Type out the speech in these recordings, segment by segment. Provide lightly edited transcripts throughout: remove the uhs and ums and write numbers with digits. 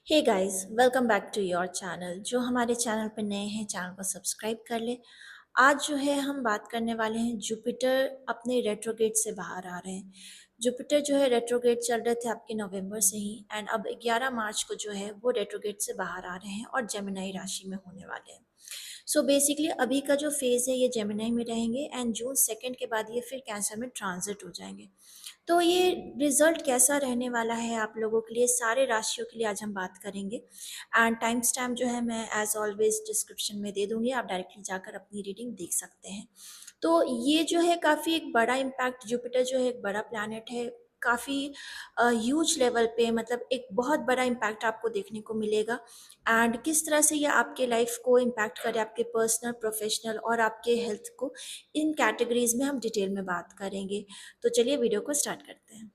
Hey guys welcome back to your channel. जो हमारे channel पर नए हैं चैनल को सब्सक्राइब कर ले। आज जो है हम बात करने वाले हैं जुपिटर अपने रेट्रोगेट से बाहर आ रहे हैं। जुपिटर जो है रेट्रोगेट चल रहे थे आपके नवंबर से ही एंड अब 11 मार्च को जो है वो रेट्रोगेट से बाहर आ रहे हैं और जेमिनाई राशि में होने वाले हैं। सो बेसिकली अभी का जो फेज़ है ये जेमिनाई में रहेंगे एंड जून 2 के बाद ये फिर कैंसर में ट्रांजिट हो जाएंगे। तो ये रिजल्ट कैसा रहने वाला है आप लोगों के लिए, सारे राशियों के लिए आज हम बात करेंगे। एंड टाइम स्टैम्प जो है मैं एज ऑलवेज डिस्क्रिप्शन में दे दूंगी, आप डायरेक्टली जाकर अपनी रीडिंग देख सकते हैं। तो ये जो है काफ़ी एक बड़ा इम्पैक्ट, जुपिटर जो है एक बड़ा प्लैनेट है, काफ़ी ह्यूज लेवल पे, मतलब एक बहुत बड़ा इम्पैक्ट आपको देखने को मिलेगा। एंड किस तरह से ये आपके लाइफ को इम्पैक्ट करे, आपके पर्सनल, प्रोफेशनल और आपके हेल्थ को, इन कैटेगरीज में हम डिटेल में बात करेंगे। तो चलिए वीडियो को स्टार्ट करते हैं।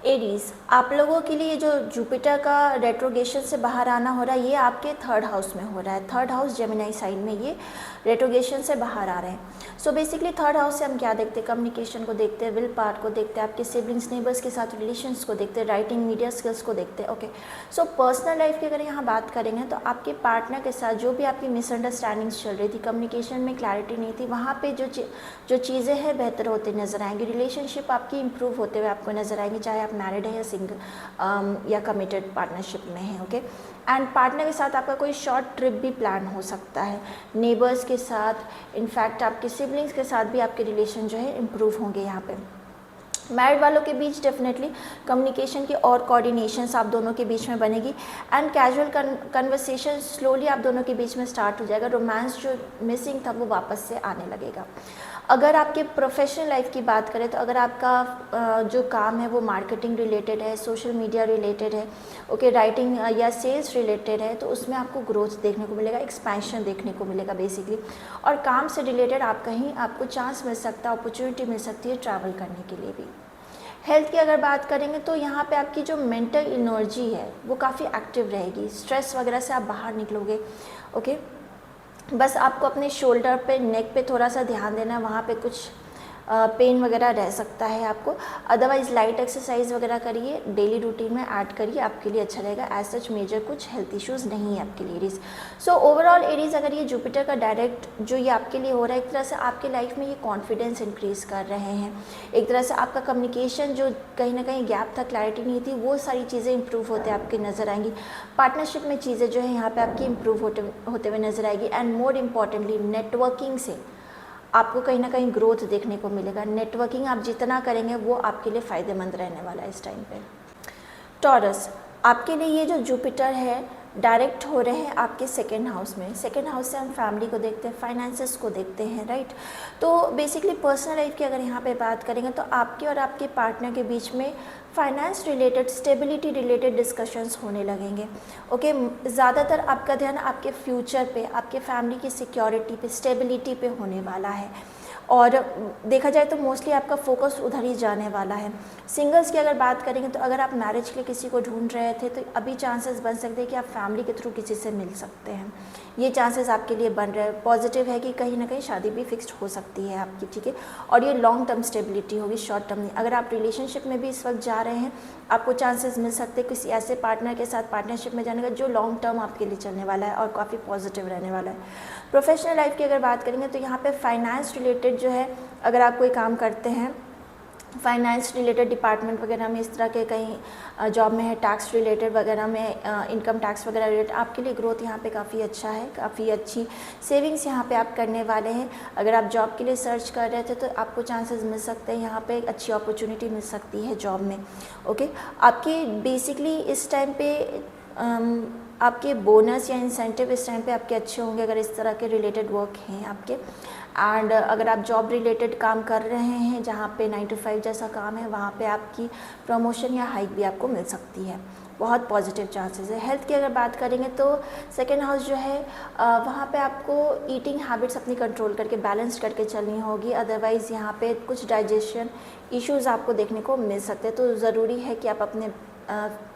एरीज, आप लोगों के लिए जो जुपिटर का रेट्रोगेशन से बाहर आना हो रहा है ये आपके थर्ड हाउस में हो रहा है। थर्ड हाउस जेमिनाई साइन में ये रेट्रोगेशन से बाहर आ रहे हैं। सो बेसिकली थर्ड हाउस से हम क्या देखते हैं, कम्युनिकेशन को देखते हैं, विल पावर को देखते हैं, आपके सिबलिंग्स नेबर्स के साथ रिलेशंस को देखते हैं, राइटिंग मीडिया स्किल्स को देखते हैं। ओके, सो पर्सनल लाइफ की अगर यहाँ बात करेंगे तो आपके पार्टनर के साथ जो भी आपकी मिसअंडरस्टैंडिंग्स चल रही थी, कम्युनिकेशन में क्लैरिटी नहीं थी, वहाँ पे जो चीज़ें हैं बेहतर होते नजर आएंगी। रिलेशनशिप आपकी इंप्रूव होते हुए आपको नजर आएंगी, चाहे आप मैरिड है या सिंगल या कमिटेड पार्टनरशिप में है। ओके, एंड पार्टनर के साथ आपका कोई शॉर्ट ट्रिप भी प्लान हो सकता है, नेबर्स के साथ, इनफैक्ट आपके सिबलिंग्स के साथ भी आपके रिलेशन जो है इम्प्रूव होंगे। यहाँ पे मैरिड वालों के बीच डेफिनेटली कम्युनिकेशन की और कोऑर्डिनेशंस आप दोनों के बीच में बनेगी एंड कैजुअल कन्वर्सेशन स्लोली आप दोनों के बीच में स्टार्ट हो जाएगा। रोमांस जो मिसिंग था वो वापस से आने लगेगा। अगर आपके प्रोफेशनल लाइफ की बात करें तो अगर आपका जो काम है वो मार्केटिंग रिलेटेड है, सोशल मीडिया रिलेटेड है, ओके, राइटिंग या सेल्स रिलेटेड है, तो उसमें आपको ग्रोथ देखने को मिलेगा, एक्सपेंशन देखने को मिलेगा बेसिकली। और काम से रिलेटेड आप कहीं आपको चांस मिल सकता है, अपॉर्चुनिटी मिल सकती है ट्रैवल करने के लिए भी। हेल्थ की अगर बात करेंगे तो यहाँ पे आपकी जो मेंटल एनर्जी है वो काफ़ी एक्टिव रहेगी, स्ट्रेस वगैरह से आप बाहर निकलोगे। ओके, बस आपको अपने शोल्डर पे, नेक पे थोड़ा सा ध्यान देना है, वहाँ पे कुछ पेन वगैरह रह सकता है आपको। अदरवाइज़ लाइट एक्सरसाइज वगैरह करिए, डेली रूटीन में ऐड करिए, आपके लिए अच्छा रहेगा। एज सच मेजर कुछ हेल्थ इश्यूज़ नहीं है आपके लिए एरीज। सो ओवरऑल एरीज, अगर ये जुपिटर का डायरेक्ट जो ये आपके लिए हो रहा है, एक तरह से आपके लाइफ में ये कॉन्फिडेंस इंक्रीज़ कर रहे हैं। एक तरह से आपका कम्युनिकेशन जो कहीं ना कहीं गैप था, क्लैरिटी नहीं थी, वो सारी चीज़ें इंप्रूव होते आपके नज़र आएंगी। पार्टनरशिप में चीज़ें जो है यहाँ पे आपकी इंप्रूव होते हुए नज़र आएगी। एंड मोर इम्पॉर्टेंटली नेटवर्किंग से आपको कहीं ना कहीं ग्रोथ देखने को मिलेगा। नेटवर्किंग आप जितना करेंगे वो आपके लिए फ़ायदेमंद रहने वाला है इस टाइम पे। टॉरस, आपके लिए ये जो जुपिटर है डायरेक्ट हो रहे हैं आपके सेकेंड हाउस में। सेकेंड हाउस से हम फैमिली को देखते हैं, फाइनेंसेस को देखते हैं, राइट। तो बेसिकली पर्सनल लाइफ की अगर यहाँ पे बात करेंगे तो आपके और आपके पार्टनर के बीच में finance related, stability related discussions होने लगेंगे। ओके, ज़्यादातर आपका ध्यान आपके फ्यूचर पे, आपके फैमिली की सिक्योरिटी पे, स्टेबिलिटी पे होने वाला है। और देखा जाए तो मोस्टली आपका फोकस उधर ही जाने वाला है। सिंगल्स की अगर बात करेंगे तो अगर आप मैरिज के लिए किसी को ढूंढ रहे थे तो अभी चांसेस बन सकते हैं कि आप फैमिली के थ्रू किसी से मिल सकते हैं। ये चांसेस आपके लिए बन रहे हैं। पॉजिटिव है कि कहीं ना कहीं शादी भी फिक्स्ड हो सकती है आपकी, ठीक है। और ये लॉन्ग टर्म स्टेबिलिटी होगी, शॉर्ट टर्म नहीं। अगर आप रिलेशनशिप में भी इस वक्त जा रहे हैं, आपको चांसेस मिल सकते हैं किसी ऐसे पार्टनर के साथ पार्टनरशिप में जाने का जो लॉन्ग टर्म आपके लिए चलने वाला है और काफ़ी पॉजिटिव रहने वाला है। प्रोफेशनल लाइफ की अगर बात करेंगे तो यहाँ पे फाइनेंस रिलेटेड जो है, अगर आप कोई काम करते हैं फाइनेंस रिलेटेड डिपार्टमेंट वगैरह में, इस तरह के कहीं जॉब में है, टैक्स रिलेटेड वगैरह में, इनकम टैक्स वगैरह रिलेटेड, आपके लिए ग्रोथ यहाँ पे काफ़ी अच्छा है। काफ़ी अच्छी सेविंग्स यहाँ पे आप करने वाले हैं। अगर आप जॉब के लिए सर्च कर रहे थे तो आपको चांसेस मिल सकते हैं, यहाँ पे अच्छी अपॉर्चुनिटी मिल सकती है जॉब में। ओके, आपके बेसिकली इस टाइम पे आपके बोनस या इंसेंटिव इस टाइम पे आपके अच्छे होंगे अगर इस तरह के रिलेटेड वर्क हैं आपके। एंड अगर आप जॉब रिलेटेड काम कर रहे हैं जहाँ पे 9 to 5 जैसा काम है, वहाँ पे आपकी प्रमोशन या हाइक भी आपको मिल सकती है। बहुत पॉजिटिव चांसेस है। हेल्थ की अगर बात करेंगे तो सेकेंड हाउस जो है वहाँ पे आपको ईटिंग हैबिट्स अपनी कंट्रोल करके बैलेंस करके चलनी होगी। अदरवाइज़ यहाँ पे कुछ डाइजेशन इश्यूज़ आपको देखने को मिल सकते हैं। तो ज़रूरी है कि आप अपने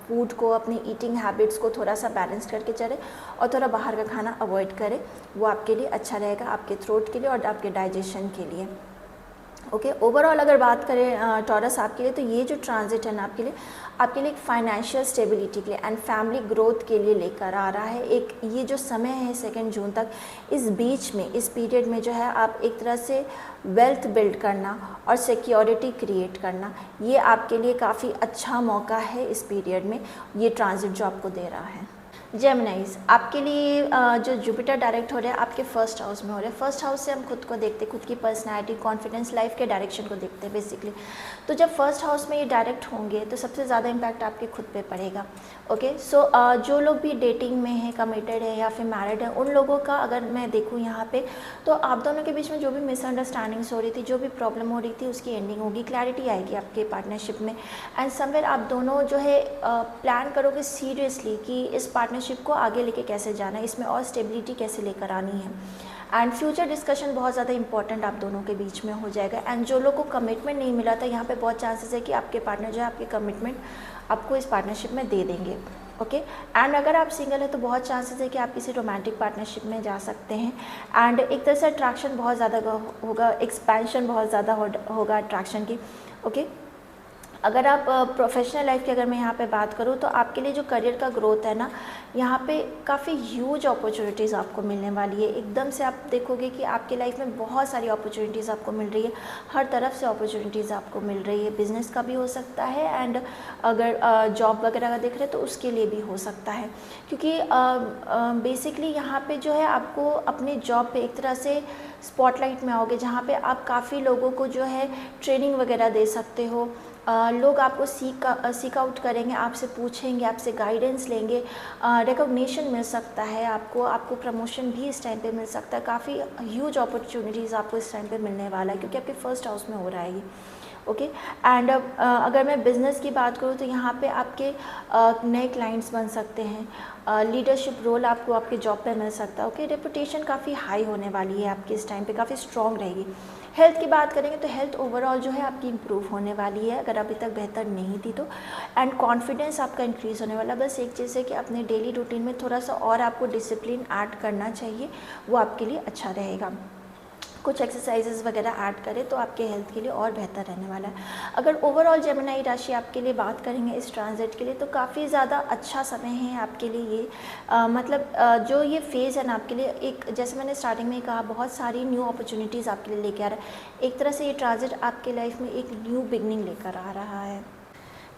फूड को, अपनी ईटिंग हैबिट्स को थोड़ा सा बैलेंस करके चलें और थोड़ा बाहर का खाना अवॉइड करें। वो आपके लिए अच्छा रहेगा, आपके थ्रोट के लिए और आपके डाइजेशन के लिए। ओके, ओवरऑल अगर बात करें टॉरस आपके लिए, तो ये जो ट्रांजिट है ना आपके लिए एक फाइनेंशियल स्टेबिलिटी के लिए एंड फैमिली ग्रोथ के लिए लेकर आ रहा है। एक ये जो समय है 2 जून तक, इस बीच में, इस पीरियड में जो है आप एक तरह से वेल्थ बिल्ड करना और सिक्योरिटी क्रिएट करना, ये आपके लिए काफ़ी अच्छा मौका है इस पीरियड में, ये ट्रांजिट जो आपको दे रहा है। जेमिनाइज आपके लिए जो जुपिटर डायरेक्ट हो रहा है आपके फर्स्ट हाउस में हो रहा है। फर्स्ट हाउस से हम खुद को देखते हैं, खुद की पर्सनैलिटी, कॉन्फिडेंस, लाइफ के डायरेक्शन को देखते हैं बेसिकली। तो जब फर्स्ट हाउस में ये डायरेक्ट होंगे तो सबसे ज़्यादा इम्पैक्ट आपके खुद पे पड़ेगा। ओके, सो जो लोग भी डेटिंग में हैं, कमिटेड है या फिर मैरिड है, उन लोगों का अगर मैं देखूँ यहाँ पे, तो आप दोनों के बीच में जो भी मिसअंडरस्टैंडिंग्स हो रही थी, जो भी प्रॉब्लम हो रही थी, उसकी एंडिंग होगी, क्लैरिटी आएगी आपके पार्टनरशिप में। एंड समवेयर आप दोनों जो है प्लान करोगे सीरियसली कि इस पार्टनरशिप को आगे लेके कैसे जाना है, इसमें और स्टेबिलिटी कैसे लेकर आनी है। एंड फ्यूचर डिस्कशन बहुत ज़्यादा इंपॉर्टेंट आप दोनों के बीच में हो जाएगा। एंड जो लोग को कमिटमेंट नहीं मिला था, यहाँ पे बहुत चांसेस है कि आपके पार्टनर जो है आपके कमिटमेंट आपको इस पार्टनरशिप में दे देंगे। ओके, एंड अगर आप सिंगल है तो बहुत चांसेस है कि आप किसी रोमांटिक पार्टनरशिप में जा सकते हैं। एंड एक तरह से अट्रैक्शन बहुत ज़्यादा होगा, एक्सपेंशन बहुत ज़्यादा होगा अट्रैक्शन की। ओके, अगर आप प्रोफेशनल लाइफ की अगर मैं यहाँ पे बात करूँ, तो आपके लिए जो करियर का ग्रोथ है ना, यहाँ पे काफ़ी ह्यूज अपॉर्चुनिटीज़ आपको मिलने वाली है। एकदम से आप देखोगे कि आपकी लाइफ में बहुत सारी अपॉर्चुनिटीज़ आपको मिल रही है, हर तरफ से अपॉर्चुनिटीज़ आपको मिल रही है। बिज़नेस का भी हो सकता है, एंड अगर जॉब वगैरह का देख रहे हैं तो उसके लिए भी हो सकता है। क्योंकि बेसिकली यहाँ पे जो है आपको अपने जॉब पे एक तरह से स्पॉटलाइट में आओगे, जहाँ पे आप काफ़ी लोगों को जो है ट्रेनिंग वगैरह दे सकते हो। लोग आपको सीक आउट करेंगे, आपसे पूछेंगे, आपसे गाइडेंस लेंगे, रिकॉग्निशन मिल सकता है आपको प्रमोशन भी इस टाइम पे मिल सकता है। काफ़ी ह्यूज अपॉर्चुनिटीज़ आपको इस टाइम पे मिलने वाला है, क्योंकि आपके फर्स्ट हाउस में हो रहा है ये। ओके, एंड अगर मैं बिज़नेस की बात करूँ, तो यहाँ पे आपके नए क्लाइंट्स बन सकते हैं, लीडरशिप रोल आपको आपके जॉब पे मिल सकता है। ओके, रेपुटेशन काफ़ी हाई होने वाली है आपकी इस टाइम पे, काफ़ी स्ट्रॉन्ग रहेगी। हेल्थ की बात करेंगे तो हेल्थ ओवरऑल जो है आपकी इम्प्रूव होने वाली है, अगर अभी तक बेहतर नहीं थी तो। एंड कॉन्फिडेंस आपका इंक्रीज़ होने वाला। बस एक चीज़ है कि अपने डेली रूटीन में थोड़ा सा और आपको डिसिप्लिन ऐड करना चाहिए, वो आपके लिए अच्छा रहेगा। कुछ एक्सरसाइजेस वगैरह ऐड करें तो आपके हेल्थ के लिए और बेहतर रहने वाला है। अगर ओवरऑल जेमिनी राशि आपके लिए बात करेंगे इस ट्रांजिट के लिए, तो काफ़ी ज़्यादा अच्छा समय है आपके लिए ये। जो ये फेज़ है ना आपके लिए, एक जैसे मैंने स्टार्टिंग में कहा, बहुत सारी न्यू अपॉर्चुनिटीज़ आपके लिए लेके आ रहा है। एक तरह से ये ट्रांजिट आपके लाइफ में एक न्यू बिगनिंग लेकर आ रहा है।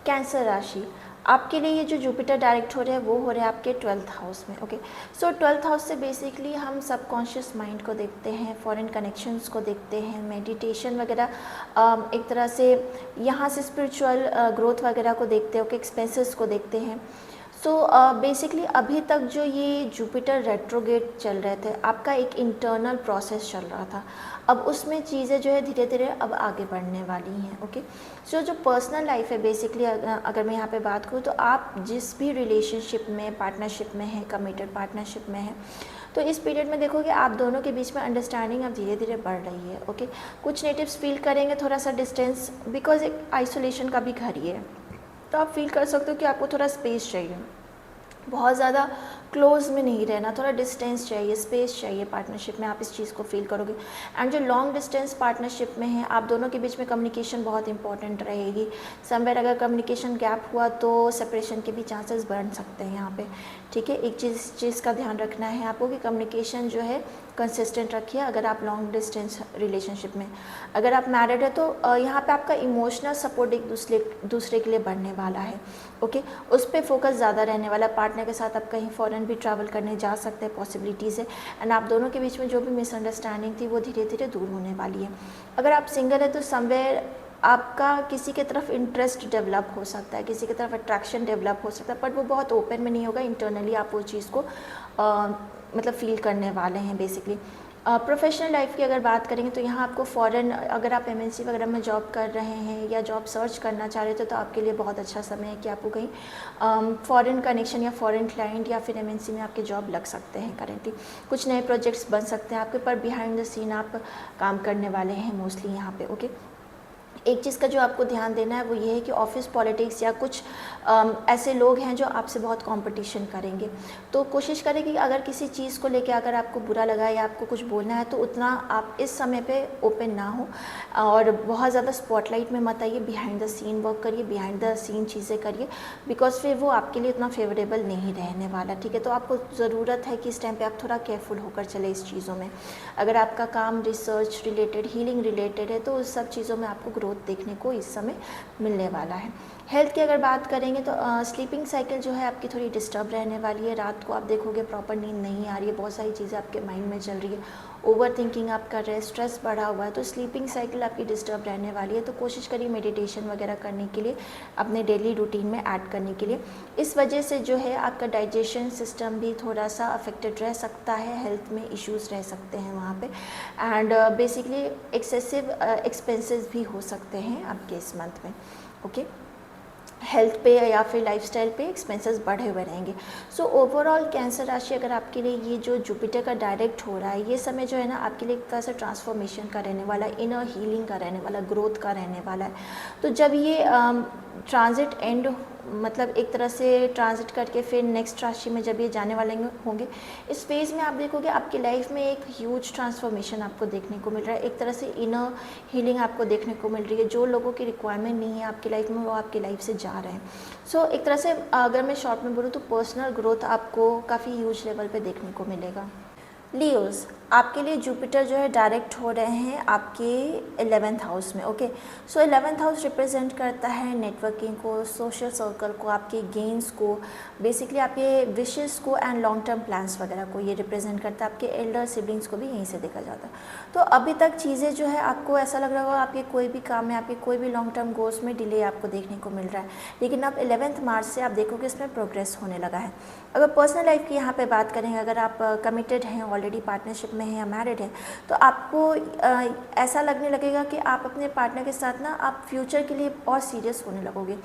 कैंसर राशि आपके लिए ये जो जुपिटर डायरेक्ट हो रहा है वो हो रहा है आपके 12th हाउस में। ओके, सो 12th हाउस से बेसिकली हम सबकॉन्शियस माइंड को देखते हैं, फॉरेन कनेक्शंस को देखते हैं, मेडिटेशन वगैरह, एक तरह से यहाँ से स्पिरिचुअल ग्रोथ वगैरह को देखते हैं। ओके, एक्सपेंसेस को देखते हैं। सो बेसिकली अभी तक जो ये जुपिटर रेट्रोगेट चल रहे थे, आपका एक इंटरनल प्रोसेस चल रहा था। अब उसमें चीज़ें जो है धीरे धीरे अब आगे बढ़ने वाली हैं। ओके, सो जो पर्सनल लाइफ है बेसिकली, अगर मैं यहाँ पे बात करूँ, तो आप जिस भी रिलेशनशिप में, पार्टनरशिप में हैं, कमिटेड पार्टनरशिप में हैं, तो इस पीरियड में देखोगे आप दोनों के बीच में अंडरस्टैंडिंग अब धीरे धीरे बढ़ रही है। ओके, कुछ नेटिव्स फील करेंगे थोड़ा सा डिस्टेंस, बिकॉज एक आइसोलेशन का भी घर ही है, तो आप फील कर सकते हो कि आपको थोड़ा स्पेस चाहिए, बहुत ज़्यादा क्लोज में नहीं रहना, थोड़ा डिस्टेंस चाहिए, स्पेस चाहिए पार्टनरशिप में, आप इस चीज़ को फील करोगे। एंड जो लॉन्ग डिस्टेंस पार्टनरशिप में है, आप दोनों के बीच में कम्युनिकेशन बहुत इंपॉर्टेंट रहेगी। समवेयर अगर कम्युनिकेशन गैप हुआ तो सेपरेशन के भी चांसेस बढ़ सकते हैं यहाँ पे। ठीक है, एक चीज़ का ध्यान रखना है आपको कि कम्युनिकेशन जो है कंसिस्टेंट रखिए अगर आप लॉन्ग डिस्टेंस रिलेशनशिप में। अगर आप मैरिड है तो यहाँ पे आपका इमोशनल सपोर्ट एक दूसरे के लिए बढ़ने वाला है। ओके, उस पर फोकस ज़्यादा रहने वाला। पार्टनर के साथ आप कहीं फॉरेन भी ट्रैवल करने जा सकते हैं, पॉसिबिलिटीज़ है। एंड आप दोनों के बीच में जो भी मिसअंडरस्टैंडिंग थी वो धीरे धीरे दूर होने वाली है। अगर आप सिंगल है तो समवेयर आपका किसी की तरफ इंटरेस्ट डेवलप हो सकता है, किसी की तरफ अट्रैक्शन डेवलप हो सकता है, बट वो बहुत ओपन में नहीं होगा। इंटरनली आप वो चीज़ को मतलब फील करने वाले हैं बेसिकली। प्रोफेशनल लाइफ की अगर बात करेंगे तो यहाँ आपको फ़ॉरेन, अगर आप एमएनसी वगैरह में जॉब कर रहे हैं या जॉब सर्च करना चाह रहे थे, तो आपके लिए बहुत अच्छा समय है कि आपको कहीं फ़ॉरेन कनेक्शन या फ़ॉरेन क्लाइंट या फिर एमएनसी में आपके जॉब लग सकते हैं करेंटली। कुछ नए प्रोजेक्ट्स बन सकते हैं आपके, पर बिहाइंड द सीन आप काम करने वाले हैं मोस्टली यहाँ पे। ओके, एक चीज़ का जो आपको ध्यान देना है वो ये है कि ऑफिस पॉलिटिक्स या कुछ ऐसे लोग हैं जो आपसे बहुत कंपटीशन करेंगे। तो कोशिश करें कि अगर किसी चीज़ को लेके अगर आपको बुरा लगा है या आपको कुछ बोलना है तो उतना आप इस समय पे ओपन ना हो और बहुत ज़्यादा स्पॉटलाइट में मत आइए, बिहाइंड द सीन वर्क करिए, बिहाइंड द सीन चीज़ें करिए, बिकॉज फिर वो आपके लिए उतना फेवरेबल नहीं रहने वाला, ठीक है। तो आपको ज़रूरत है कि इस टाइम पे आप थोड़ा केयरफुल होकर चले इस चीज़ों में। अगर आपका काम रिसर्च रिलेटेड, हीलिंग रिलेटेड है तो उस सब चीज़ों में आपको ग्रोथ देखने को इस समय मिलने वाला है। हेल्थ की अगर बात करेंगे तो स्लीपिंग साइकिल जो है आपकी थोड़ी डिस्टर्ब रहने वाली है। रात को आप देखोगे प्रॉपर नींद नहीं आ रही है, बहुत सारी चीज़ें आपके माइंड में चल रही है, ओवर थिंकिंग आप कर रहे हैं, स्ट्रेस बढ़ा हुआ है, तो स्लीपिंग साइकिल आपकी डिस्टर्ब रहने वाली है। तो कोशिश करिए मेडिटेशन वगैरह करने के लिए, अपने डेली रूटीन में ऐड करने के लिए। इस वजह से जो है आपका डाइजेशन सिस्टम भी थोड़ा सा अफेक्टेड रह सकता है, हेल्थ में इश्यूज़ रह सकते हैं वहाँ पे, एंड बेसिकली एक्सेसिव एक्सपेंसेस भी हो सकते हैं आपके इस मंथ में, ओके। हेल्थ पे या फिर लाइफस्टाइल पे एक्सपेंसेस बढ़े हुए रहेंगे। सो ओवरऑल कैंसर राशि अगर आपके लिए ये जो जुपिटर का डायरेक्ट हो रहा है, ये समय जो है ना आपके लिए एक तरह से ट्रांसफॉर्मेशन का रहने वाला है, इनर हीलिंग का रहने वाला, ग्रोथ का रहने वाला है। तो जब ये ट्रांजिट एंड मतलब एक तरह से ट्रांजिट करके फिर नेक्स्ट राशि में जब ये जाने वाले होंगे, इस फेज़ में आप देखोगे आपकी लाइफ में एक ह्यूज ट्रांसफॉर्मेशन आपको देखने को मिल रहा है, एक तरह से इनर हीलिंग आपको देखने को मिल रही है। जो लोगों की रिक्वायरमेंट नहीं है आपकी लाइफ में वो आपकी लाइफ से जा रहे हैं। सो एक तरह से अगर मैं शॉर्ट में बोलूँ तो पर्सनल ग्रोथ आपको काफ़ी ह्यूज लेवल पे देखने को मिलेगा। लियोज़, आपके लिए जुपिटर जो है डायरेक्ट हो रहे हैं आपके 11th हाउस में, ओके। सो 11th हाउस रिप्रेजेंट करता है नेटवर्किंग को, सोशल सर्कल को, आपके गेन्स को, बेसिकली आपके विशेस को एंड लॉन्ग टर्म प्लान्स वगैरह को ये रिप्रेजेंट करता है। आपके एल्डर सिबलिंग्स को भी यहीं से देखा जाता है। तो अभी तक चीज़ें जो है आपको ऐसा लग रहा होगा आपके कोई भी काम में, आपके कोई भी लॉन्ग टर्म गोल्स में डिले आपको देखने को मिल रहा है, लेकिन अब 11th मार्च से आप देखोगे इसमें प्रोग्रेस होने लगा है। अगर पर्सनल लाइफ की यहाँ पे बात करेंगे, अगर आप कमिटेड हैं, ऑलरेडी पार्टनरशिप में हैं या मैरिड हैं, तो आपको ऐसा लगने लगेगा कि आप अपने पार्टनर के साथ ना आप फ्यूचर के लिए और सीरियस होने लगोगे,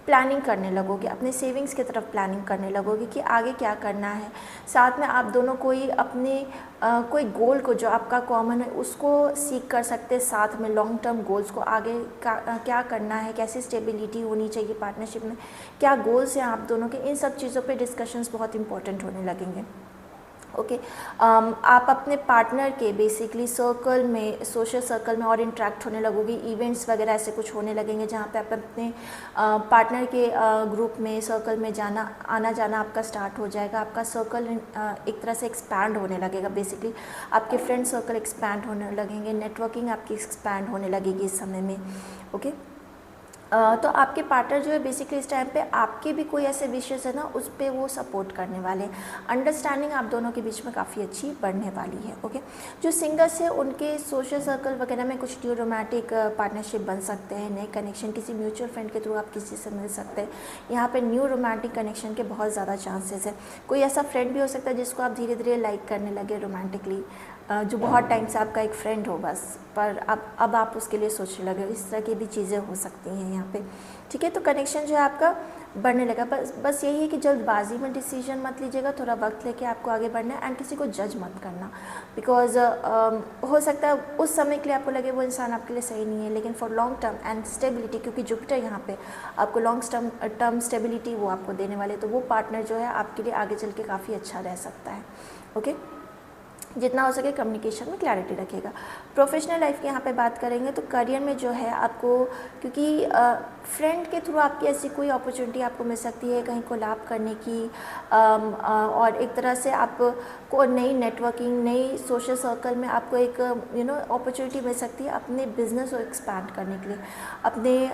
प्लानिंग करने लगोगे, अपने सेविंग्स की तरफ प्लानिंग करने लगोगे कि आगे क्या करना है। साथ में आप दोनों कोई अपने कोई गोल को जो आपका कॉमन है उसको सीख कर सकते हैं, साथ में लॉन्ग टर्म गोल्स को आगे क्या करना है, कैसी स्टेबिलिटी होनी चाहिए पार्टनरशिप में, क्या गोल्स हैं आप दोनों के, इन सब चीज़ों पे डिस्कशंस बहुत इंपॉर्टेंट होने लगेंगे, ओके। आप अपने पार्टनर के बेसिकली सर्कल में, सोशल सर्कल में और इंटरेक्ट होने लगोगे, इवेंट्स वगैरह ऐसे कुछ होने लगेंगे जहाँ पे आप अपने पार्टनर के ग्रुप में, सर्कल में जाना आना जाना आपका स्टार्ट हो जाएगा। आपका सर्कल एक तरह से एक्सपैंड होने लगेगा, बेसिकली आपके फ्रेंड सर्कल एक्सपैंड होने लगेंगे, नेटवर्किंग आपकी एक्सपैंड होने लगेगी इस समय में, ओके। तो आपके पार्टनर जो है बेसिकली इस टाइम पे आपके भी कोई ऐसे विशेष है ना उस पर वो सपोर्ट करने वाले हैं। अंडरस्टैंडिंग आप दोनों के बीच में काफ़ी अच्छी बढ़ने वाली है, ओके। जो सिंगल्स है उनके सोशल सर्कल वगैरह में कुछ न्यू रोमांटिक पार्टनरशिप बन सकते हैं, नए कनेक्शन किसी म्यूचुअल फ्रेंड के थ्रू आप किसी से मिल सकते हैं। यहाँ पर न्यू रोमांटिक कनेक्शन के बहुत ज़्यादा चांसेस है। कोई ऐसा फ्रेंड भी हो सकता है जिसको आप धीरे धीरे लाइक करने लगे रोमांटिकली, जो बहुत टाइम से आपका एक फ्रेंड हो बस, पर अब आप उसके लिए सोचने लगे, इस तरह की भी चीज़ें हो सकती हैं यहाँ पे, ठीक है। तो कनेक्शन जो है आपका बढ़ने लगा। बस यही है कि जल्दबाजी में डिसीजन मत लीजिएगा, थोड़ा वक्त लेके आपको आगे बढ़ना है, एंड किसी को जज मत करना, बिकॉज हो सकता है उस समय के लिए आपको लगे वो इंसान आपके लिए सही नहीं है, लेकिन for long term and stability, क्योंकि जुपिटर यहाँ पे आपको लॉन्ग टर्म स्टेबिलिटी वो आपको देने वाले, तो वो पार्टनर जो है आपके लिए आगे चल के काफ़ी अच्छा रह सकता है, ओके। जितना हो सके कम्युनिकेशन में क्लैरिटी रखेगा। प्रोफेशनल लाइफ की यहाँ पे बात करेंगे तो करियर में जो है आपको, क्योंकि फ्रेंड के थ्रू आपकी ऐसी कोई अपॉर्चुनिटी आपको मिल सकती है कहीं कोलैब करने की, और एक तरह से आपको नई नेटवर्किंग, नई सोशल सर्कल में आपको एक अपॉर्चुनिटी मिल सकती है अपने बिजनेस को एक्सपैंड करने के लिए। अपने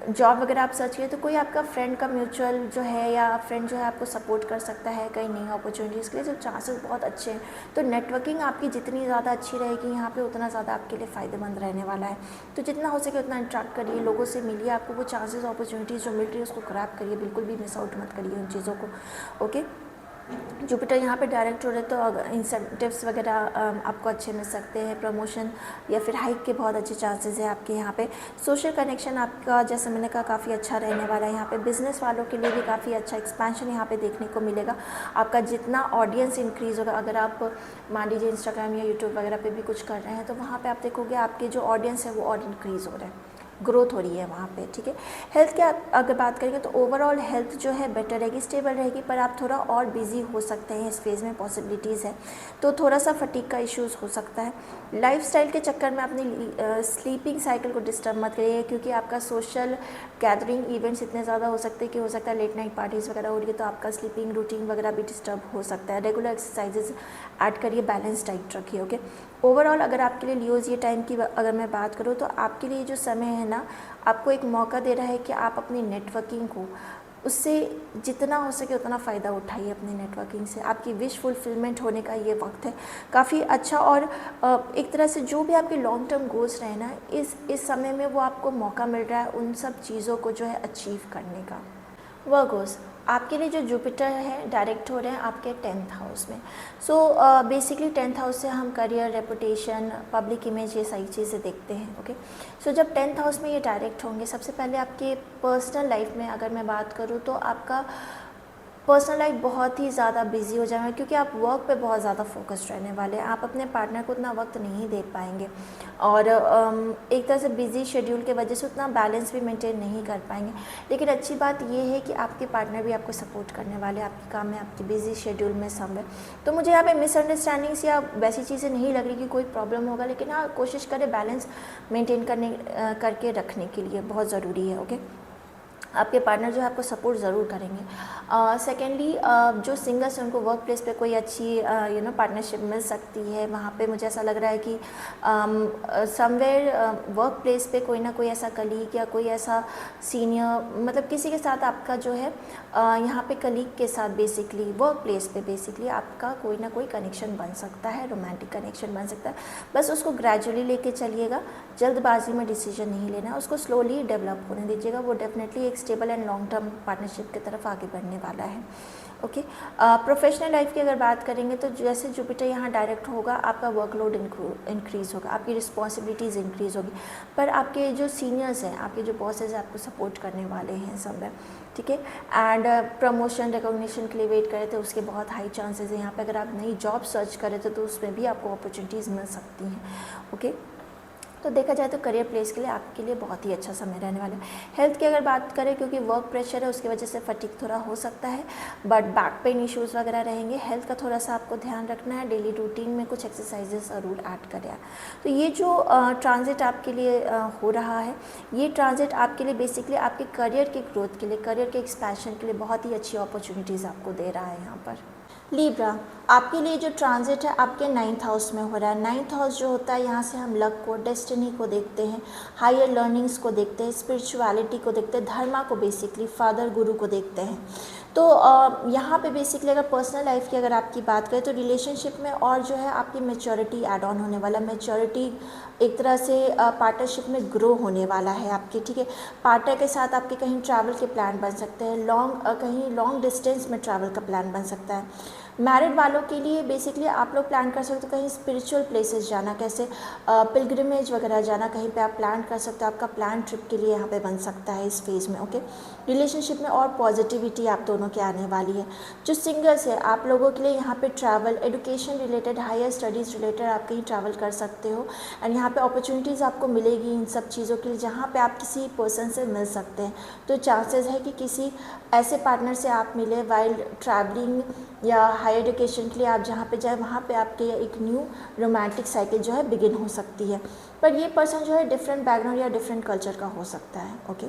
जॉब वगैरह आप सर्च करिए तो कोई आपका फ्रेंड का म्यूचुअल जो है या फ्रेंड जो है आपको सपोर्ट कर सकता है कई नई अपॉर्चुनिटीज़ के लिए, जो चांसेस बहुत अच्छे हैं। तो नेटवर्किंग आपकी जितनी ज़्यादा अच्छी रहेगी यहाँ पे उतना ज़्यादा आपके लिए फ़ायदेमंद रहने वाला है। तो जितना हो सके उतना इंटरेक्ट करिए, लोगों से मिलिए, आपको वो चांसेस अपॉर्चुनिटीज़ जो मिल रही है उसको ग्रैब करिए, बिल्कुल भी मिस आउट मत करिए उन चीज़ों को, ओके। जुपिटर यहाँ पे डायरेक्ट हो रहे तो इंसेंटिव्स वगैरह आपको अच्छे मिल सकते हैं, प्रमोशन या फिर हाइक के बहुत अच्छे चांसेस है आपके यहाँ पे। सोशल कनेक्शन आपका जैसे मैंने कहा काफ़ी अच्छा रहने वाला है यहाँ पे। बिजनेस वालों के लिए भी काफ़ी अच्छा एक्सपेंशन यहाँ पे देखने को मिलेगा। आपका जितना ऑडियंस इंक्रीज़ होगा, अगर आप मान लीजिए इंस्टाग्राम या यूट्यूब वगैरह पर भी कुछ कर रहे हैं तो वहाँ पर आप देखोगे आपके जो ऑडियंस है वो और इंक्रीज़ हो रहा है, ग्रोथ हो रही है वहाँ पे, ठीक है। हेल्थ की अगर बात करेंगे तो ओवरऑल हेल्थ जो है बेटर रहेगी, स्टेबल रहेगी, पर आप थोड़ा और बिजी हो सकते हैं इस फेज़ में, पॉसिबिलिटीज़ है। तो थोड़ा सा फटीग का इश्यूज़ हो सकता है। लाइफस्टाइल के चक्कर में अपनी स्लीपिंग साइकिल को डिस्टर्ब मत करिए, क्योंकि आपका सोशल गैदरिंग इवेंट्स इतने ज़्यादा हो सकते हैं कि हो सकता है लेट नाइट पार्टीज़ वगैरह हो रही है, तो आपका स्लीपिंग रूटीन वगैरह भी डिस्टर्ब हो सकता है। रेगुलर एक्सरसाइजेज ऐड करिए, बैलेंस डाइट रखिए, ओके। ओवरऑल अगर आपके लिए लियोज़ ये टाइम की अगर मैं बात करूँ तो आपके लिए जो समय है ना, आपको एक मौका दे रहा है कि आप अपनी नेटवर्किंग को, उससे जितना हो सके उतना फ़ायदा उठाइए अपनी नेटवर्किंग से। आपकी विश फुलफिलमेंट होने का ये वक्त है काफ़ी अच्छा। और एक तरह से जो भी आपके लॉन्ग टर्म गोल्स रहे ना, इस समय में वो आपको मौका मिल रहा है उन सब चीज़ों को जो है अचीव करने का। वर्गोस, आपके लिए जो जुपिटर है डायरेक्ट हो रहे हैं आपके 10th हाउस में। सो बेसिकली 10th हाउस से हम करियर, रेपुटेशन, पब्लिक इमेज, ये सारी चीज़ें देखते हैं, ओके। सो जब 10th हाउस में ये डायरेक्ट होंगे, सबसे पहले आपके पर्सनल लाइफ में अगर मैं बात करूँ तो आपका पर्सनल लाइफ बहुत ही ज़्यादा बिजी हो जाएगा, क्योंकि आप वर्क पे बहुत ज़्यादा फोकस्ड रहने वाले हैं। आप अपने पार्टनर को उतना वक्त नहीं दे पाएंगे, और एक तरह से बिजी शेड्यूल के वजह से उतना बैलेंस भी मेंटेन नहीं कर पाएंगे। लेकिन अच्छी बात ये है कि आपके पार्टनर भी आपको सपोर्ट करने वाले, आपके काम में, आपकी बिजी शेड्यूल में समय। तो मुझे यहाँ पे मिसअंडरस्टैंडिंग्स या वैसी चीज़ें नहीं लग रही कि कोई प्रॉब्लम होगा, लेकिन हाँ, कोशिश करें बैलेंस मेंटेन करके रखने के लिए, बहुत ज़रूरी है, ओके। आपके पार्टनर जो है आपको सपोर्ट ज़रूर करेंगे। सेकेंडली, जो सिंगर्स हैं उनको वर्क प्लेस पे कोई अच्छी पार्टनरशिप मिल सकती है। वहाँ पे मुझे ऐसा लग रहा है कि समवेयर वर्क प्लेस पे कोई ना कोई ऐसा कलीग या कोई ऐसा सीनियर, मतलब किसी के साथ आपका जो है यहाँ पे कलीग के साथ बेसिकली वर्क प्लेस पे बेसिकली आपका कोई ना कोई कनेक्शन बन सकता है, रोमांटिक कनेक्शन बन सकता है। बस उसको ग्रेजुअली लेके चलिएगा, जल्दबाजी में डिसीजन नहीं लेना, उसको स्लोली डेवलप होने दीजिएगा। वो डेफिनेटली एक stable and long term partnership की तरफ आगे बढ़ने वाला है, ओके। प्रोफेशनल लाइफ की अगर बात करेंगे तो जैसे जुपिटर यहाँ डायरेक्ट होगा, आपका वर्कलोड इंक्रीज़ होगा, आपकी रिस्पॉन्सिबिलिटीज़ इंक्रीज़ होगी, पर आपके जो सीनियर्स हैं, आपके जो बॉसेज हैं, आपको सपोर्ट करने वाले हैं सब में, ठीक है। एंड प्रमोशन, रिकॉग्निशन के लिए वेट करे तो उसके बहुत हाई चांसेस हैं यहाँ पे। अगर आप नई जॉब सर्च करें तो उसमें भी आपको अपॉर्चुनिटीज़ मिल सकती हैं, ओके। तो देखा जाए तो करियर प्लेस के लिए आपके लिए बहुत ही अच्छा समय रहने वाला है। हेल्थ की अगर बात करें, क्योंकि वर्क प्रेशर है उसकी वजह से फटीग थोड़ा हो सकता है, बट बैक पेन इश्यूज़ वगैरह रहेंगे। हेल्थ का थोड़ा सा आपको ध्यान रखना है, डेली रूटीन में कुछ एक्सरसाइजेस ज़रूर ऐड करें। तो ये जो ट्रांजिट आपके लिए हो रहा है, ये ट्रांजिट आपके लिए बेसिकली आपके करियर के ग्रोथ के लिए, करियर के एक्सपेंशन के लिए बहुत ही अच्छी अपॉर्चुनिटीज़ आपको दे रहा है यहाँ पर। लीब्रा, आपके लिए जो ट्रांजिट है आपके 9th हाउस में हो रहा है। 9th हाउस जो होता है, यहाँ से हम लक को, डेस्टिनी को देखते हैं, हायर लर्निंग्स को देखते हैं, स्पिरिचुअलिटी को देखते हैं, धर्मा को, बेसिकली फादर गुरु को देखते हैं। तो यहाँ पे बेसिकली अगर पर्सनल लाइफ की अगर आपकी बात करें तो रिलेशनशिप में और जो है आपकी मैच्योरिटी ऐड ऑन होने वाला, मैच्योरिटी एक तरह से पार्टनरशिप में ग्रो होने वाला है आपके, ठीक है। पार्टनर के साथ आपके कहीं ट्रैवल के प्लान बन सकते हैं, कहीं लॉन्ग डिस्टेंस में ट्रैवल का प्लान बन सकता है। मैरिड वालों के लिए बेसिकली आप लोग प्लान कर सकते हो कहीं स्पिरिचुअल प्लेसेस जाना, कैसे पिलग्रिमेज वगैरह जाना, कहीं पे आप प्लान कर सकते हो। आपका प्लान ट्रिप के लिए यहाँ पे बन सकता है इस फेज़ में, ओके। रिलेशनशिप में और पॉजिटिविटी आप दोनों के आने वाली है। जो सिंगल्स है, आप लोगों के लिए यहाँ पे travel, education related, higher studies related आप कहीं ट्रैवल कर सकते हो, एंड यहाँ पे अपॉर्चुनिटीज़ आपको मिलेगी इन सब चीज़ों के लिए जहाँ पे आप किसी पर्सन से मिल सकते हैं। तो चांसेस है कि किसी ऐसे पार्टनर से आप मिले वाइल ट्रैवलिंग या हायर एजुकेशन के लिए आप जहाँ पे जाए, वहाँ पे आपके एक न्यू रोमांटिक साइकिल जो है बिगिन हो सकती है। पर ये पर्सन जो है डिफरेंट बैकग्राउंड या डिफरेंट कल्चर का हो सकता है, ओके।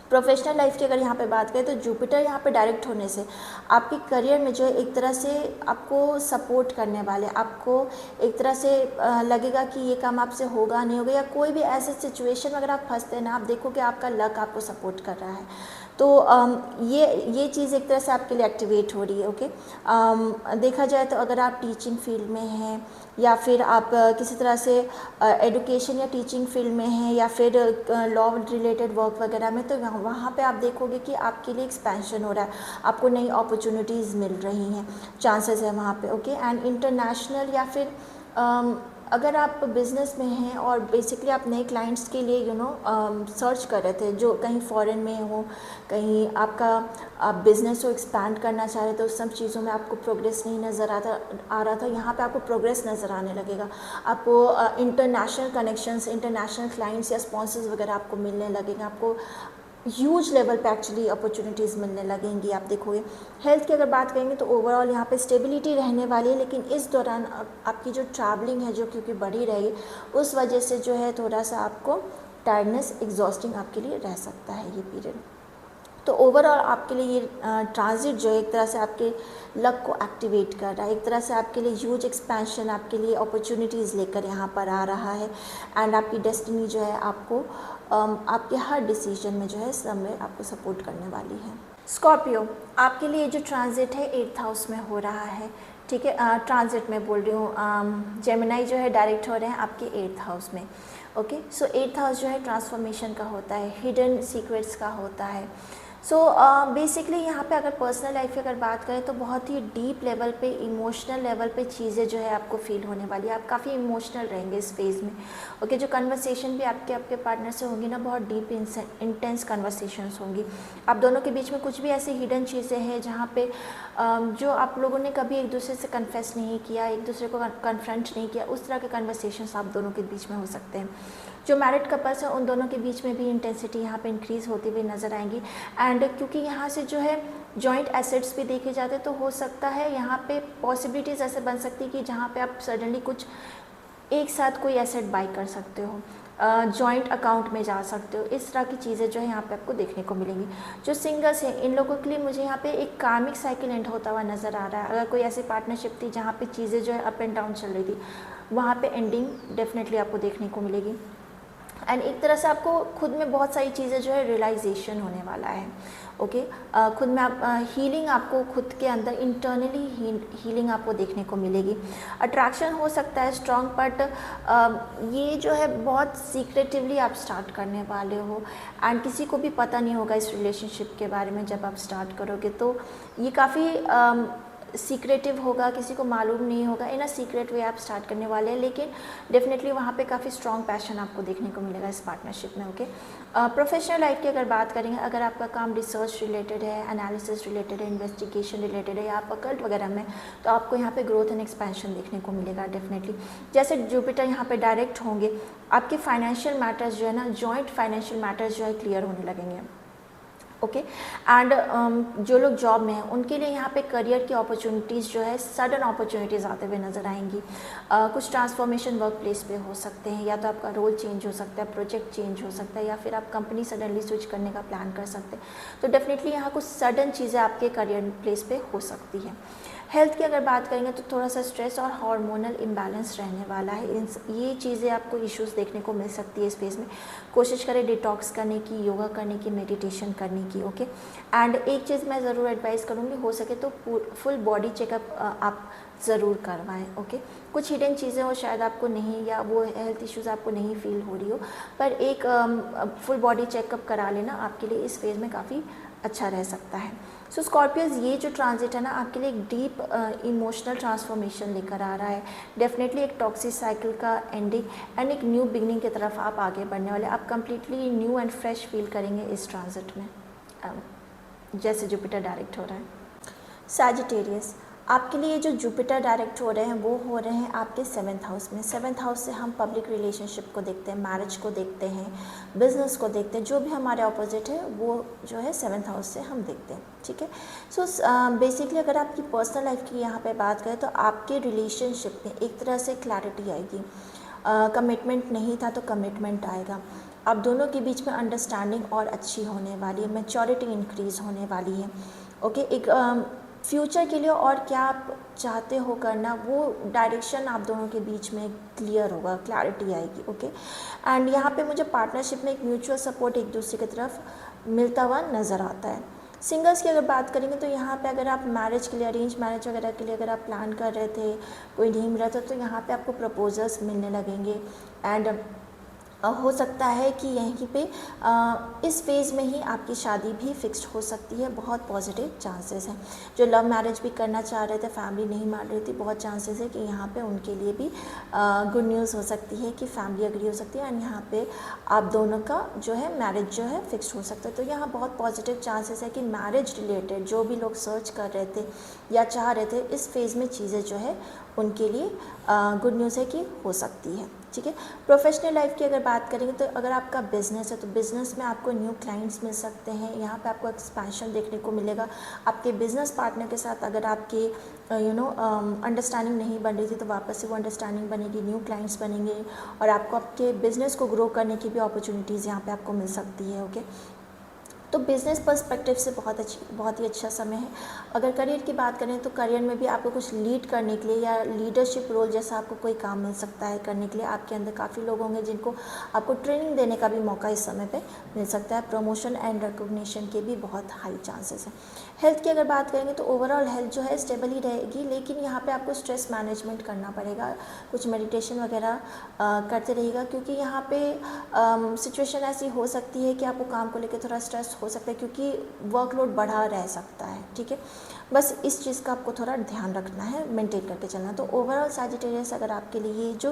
प्रोफेशनल लाइफ की अगर यहाँ पे बात करें तो जुपिटर यहाँ पे डायरेक्ट होने से आपके करियर में जो है एक तरह से आपको सपोर्ट करने वाले, आपको एक तरह से लगेगा कि ये काम आपसे होगा नहीं होगा, या कोई भी ऐसे सिचुएशन अगर आप फंसते हैं ना, आप देखो कि आपका लक आपको सपोर्ट कर रहा है। तो ये चीज़ एक तरह से आपके लिए एक्टिवेट हो रही है, ओके। देखा जाए तो अगर आप टीचिंग फील्ड में हैं, या फिर आप किसी तरह से एडुकेशन या टीचिंग फील्ड में हैं, या फिर लॉ रिलेटेड वर्क वगैरह में, तो वहाँ पे आप देखोगे कि आपके लिए एक्सपेंशन हो रहा है, आपको नई अपॉर्चुनिटीज़ मिल रही हैं, चांसेस है वहाँ पे, ओके। एंड इंटरनेशनल या फिर अगर आप बिज़नेस में हैं और बेसिकली आप नए क्लाइंट्स के लिए सर्च कर रहे थे जो कहीं फॉरेन में हो, कहीं आपका आप बिज़नेस को एक्सपैंड करना चाह रहे थे, उस सब चीज़ों में आपको प्रोग्रेस नहीं नज़र आ रहा था, यहाँ पे आपको प्रोग्रेस नज़र आने लगेगा। आपको इंटरनेशनल कनेक्शंस, इंटरनेशनल क्लाइंट्स या स्पॉन्सर्स वगैरह आपको मिलने लगेंगे, आपको ह्यूज लेवल पे एक्चुअली अपॉर्चुनिटीज़ मिलने लगेंगी। आप देखोगे हेल्थ की अगर बात करेंगे तो ओवरऑल यहाँ पे स्टेबिलिटी रहने वाली है, लेकिन इस दौरान आपकी जो ट्रैवलिंग है जो क्योंकि बढ़ी रहेगी, उस वजह से जो है थोड़ा सा आपको टायर्डनेस, एग्जॉस्टिंग आपके लिए रह सकता है ये पीरियड। तो ओवरऑल आपके लिए ये ट्रांजिट जो है एक तरह से आपके लक को एक्टिवेट कर रहा है, एक तरह से आपके लिए ह्यूज एक्सपेंशन, आपके लिए अपॉर्चुनिटीज़ लेकर यहाँ पर आ रहा है। एंड आपकी डेस्टिनी जो है आपको आपके हर डिसीजन में जो है सब में आपको सपोर्ट करने वाली है। स्कॉर्पियो, आपके लिए जो ट्रांजिट है 8th हाउस में हो रहा है, ठीक है। ट्रांजिट में बोल रही हूँ, जेमिनाई जो है डायरेक्ट हो रहे हैं आपके 8th हाउस में। ओके, सो 8th हाउस जो है ट्रांसफॉर्मेशन का होता है, हिडन सीक्रेट्स का होता है। सो बेसिकली यहाँ पे अगर पर्सनल लाइफ की अगर बात करें तो बहुत ही डीप लेवल पे, इमोशनल लेवल पे चीज़ें जो है आपको फील होने वाली है। आप काफ़ी इमोशनल रहेंगे इस फेज़ में। ओके, जो कन्वर्सेशन भी आपके पार्टनर से होंगी ना, बहुत डीप इंटेंस कन्वर्सेशंस होंगी। आप दोनों के बीच में कुछ भी ऐसी हिडन चीज़ें हैं जहाँ पे जो आप लोगों ने कभी एक दूसरे से कन्फेस नहीं किया, एक दूसरे को कन्फ्रंट नहीं किया, उस तरह के कन्वर्सेशंस आप दोनों के बीच में हो सकते हैं। जो मैरिड कपल्स हैं उन दोनों के बीच में भी इंटेंसिटी यहाँ पे इंक्रीज़ होती हुई नज़र आएंगी। एंड क्योंकि यहाँ से जो है जॉइंट एसेट्स भी देखे जाते हैं, तो हो सकता है यहाँ पे पॉसिबिलिटीज़ ऐसे बन सकती है कि जहाँ पे आप सडनली कुछ एक साथ कोई एसेट बाई कर सकते हो, जॉइंट अकाउंट में जा सकते हो। इस तरह की चीज़ें जो है यहाँ पे आपको देखने को मिलेंगी। जो सिंगल्स हैं इन लोगों के लिए मुझे यहाँ पे एक कार्मिक साइकिल एंड होता हुआ नज़र आ रहा है। अगर कोई ऐसी पार्टनरशिप थी जहाँ पे चीज़ें जो है अप एंड डाउन चल रही थी, वहाँ पे एंडिंग डेफिनेटली आपको देखने को मिलेगी। एंड एक तरह से आपको खुद में बहुत सारी चीज़ें जो है रियलाइजेशन होने वाला है। ओके, खुद में आप हीलिंग, आपको खुद के अंदर इंटरनली हीलिंग आपको देखने को मिलेगी। अट्रैक्शन हो सकता है स्ट्रॉन्ग, बट ये जो है बहुत सीक्रेटिवली आप स्टार्ट करने वाले हो एंड किसी को भी पता नहीं होगा इस रिलेशनशिप के बारे में। जब आप स्टार्ट करोगे तो ये काफ़ी सीक्रेटिव होगा, किसी को मालूम नहीं होगा, इन अ सीक्रेट वे आप स्टार्ट करने वाले हैं, लेकिन डेफिनेटली वहाँ पे काफ़ी स्ट्रॉन्ग पैशन आपको देखने को मिलेगा इस पार्टनरशिप में। ओके, प्रोफेशनल लाइफ की अगर बात करेंगे, अगर आपका काम रिसर्च रिलेटेड है, एनालिसिस रिलेटेड है, इन्वेस्टिगेशन रिलेटेड है, या आप अकल्ट वगैरह में, तो आपको यहाँ पे ग्रोथ एंड एक्सपेंशन देखने को मिलेगा डेफिनेटली। जैसे जुपिटर यहाँ पे डायरेक्ट होंगे, आपके फाइनेंशियल मैटर्स जो है ना, जॉइंट फाइनेंशियल मैटर्स जो है क्लियर होने लगेंगे। ओके, एंड जो लोग जॉब में हैं उनके लिए यहाँ पे करियर की अपॉर्चुनिटीज़ जो है सडन अपॉर्चुनिटीज़ आते हुए नज़र आएंगी। कुछ ट्रांसफॉर्मेशन वर्क प्लेस पे हो सकते हैं, या तो आपका रोल चेंज हो सकता है, प्रोजेक्ट चेंज हो सकता है, या फिर आप कंपनी सडनली स्विच करने का प्लान कर सकते हैं। तो डेफिनेटली यहाँ कुछ सडन चीज़ें आपके करियर प्लेस पे हो सकती है। हेल्थ की अगर बात करेंगे तो थोड़ा सा स्ट्रेस और हार्मोनल इम्बैलेंस रहने वाला है। ये चीज़ें आपको इश्यूज़ देखने को मिल सकती है इस फेज़ में। कोशिश करें डिटॉक्स करने की, योगा करने की, मेडिटेशन करने की। ओके, एंड एक चीज़ मैं ज़रूर एडवाइस करूँगी, हो सके तो फुल बॉडी चेकअप आप ज़रूर करवाएं। ओके, कुछ हिडन चीज़ें हो शायद आपको नहीं, या वो हेल्थ इश्यूज़ आपको नहीं फील हो रही हो, पर एक फुल बॉडी चेकअप करा लेना आपके लिए इस फेज़ में काफ़ी अच्छा रह सकता है। सो स्कॉर्पियोज, ये जो ट्रांजिट है ना आपके लिए एक डीप इमोशनल ट्रांसफॉर्मेशन लेकर आ रहा है। डेफिनेटली एक टॉक्सिक साइकिल का एंडिंग एंड एक न्यू बिगनिंग की तरफ आप आगे बढ़ने वाले। आप completely new and fresh feel करेंगे इस ट्रांजिट में, जैसे जुपिटर डायरेक्ट हो रहा है। सैजिटेरियस, आपके लिए जो जुपिटर डायरेक्ट हो रहे हैं वो हो रहे हैं आपके 7th हाउस में। 7th हाउस से हम पब्लिक रिलेशनशिप को देखते हैं, मैरिज को देखते हैं, बिजनेस को देखते हैं। जो भी हमारे ऑपोजिट है वो जो है 7th हाउस से हम देखते हैं, ठीक है। सो बेसिकली अगर आपकी पर्सनल लाइफ की यहाँ पे बात करें तो आपके रिलेशनशिप में एक तरह से क्लैरिटी आएगी। कमिटमेंट नहीं था तो कमिटमेंट आएगा। आप दोनों के बीच में अंडरस्टैंडिंग और अच्छी होने वाली है, मैच्योरिटी इंक्रीज़ होने वाली है। ओके, एक फ्यूचर के लिए और क्या आप चाहते हो करना, वो डायरेक्शन आप दोनों के बीच में क्लियर होगा, क्लैरिटी आएगी। ओके, एंड यहाँ पे मुझे पार्टनरशिप में एक म्यूचुअल सपोर्ट एक दूसरे की तरफ मिलता हुआ नज़र आता है। सिंगल्स की अगर बात करेंगे तो यहाँ पे अगर आप मैरिज के लिए, अरेंज मैरिज वगैरह के लिए अगर आप प्लान कर रहे थे, कोई नहीं मिला था, तो यहाँ पे आपको प्रपोजल्स मिलने लगेंगे। एंड हो सकता है कि यहीं पे इस फेज़ में ही आपकी शादी भी फिक्स्ड हो सकती है। बहुत पॉजिटिव चांसेस हैं। जो लव मैरिज भी करना चाह रहे थे, फैमिली नहीं मान रही थी, बहुत चांसेस है कि यहाँ पे उनके लिए भी गुड न्यूज़ हो सकती है कि फैमिली एग्री हो सकती है एंड यहाँ पे आप दोनों का जो है मैरिज जो है फिक्स्ड हो सकता है। तो यहाँ बहुत पॉजिटिव चांसेस है कि मैरिज रिलेटेड जो भी लोग सर्च कर रहे थे या चाह रहे थे, इस फेज़ में चीज़ें जो है उनके लिए गुड न्यूज़ है कि हो सकती है। ठीक है। प्रोफेशनल लाइफ की अगर बात करेंगे तो अगर आपका बिजनेस है तो बिजनेस में आपको न्यू क्लाइंट्स मिल सकते हैं। यहाँ पे आपको एक्सपेंशन देखने को मिलेगा। आपके बिजनेस पार्टनर के साथ अगर आपकी अंडरस्टैंडिंग नहीं बन रही थी तो वापस से वो अंडरस्टैंडिंग बनेगी, न्यू क्लाइंट्स बनेंगे और आपको आपके बिजनेस को ग्रो करने की भी अपॉर्चुनिटीज़ यहाँ पे आपको मिल सकती है। ओके। तो बिज़नेस पर्सपेक्टिव से बहुत ही अच्छा समय है। अगर करियर की बात करें तो करियर में भी आपको कुछ लीड करने के लिए या लीडरशिप रोल जैसा आपको कोई काम मिल सकता है करने के लिए। आपके अंदर काफ़ी लोग होंगे जिनको आपको ट्रेनिंग देने का भी मौका इस समय पे मिल सकता है। प्रमोशन एंड रिकॉग्निशन के भी बहुत हाई चांसेस हैं। हेल्थ की अगर बात करेंगे तो ओवरऑल हेल्थ जो है स्टेबल ही रहेगी, लेकिन यहाँ पे आपको स्ट्रेस मैनेजमेंट करना पड़ेगा। कुछ मेडिटेशन वगैरह करते रहिएगा, क्योंकि यहाँ पे सिचुएशन ऐसी हो सकती है कि आपको काम को लेकर थोड़ा स्ट्रेस हो सकता है, क्योंकि वर्कलोड बढ़ा रह सकता है। ठीक है। बस इस चीज़ का आपको थोड़ा ध्यान रखना है, मेंटेन करके चलना। तो ओवरऑल सैजिटेरियस अगर आपके लिए ये जो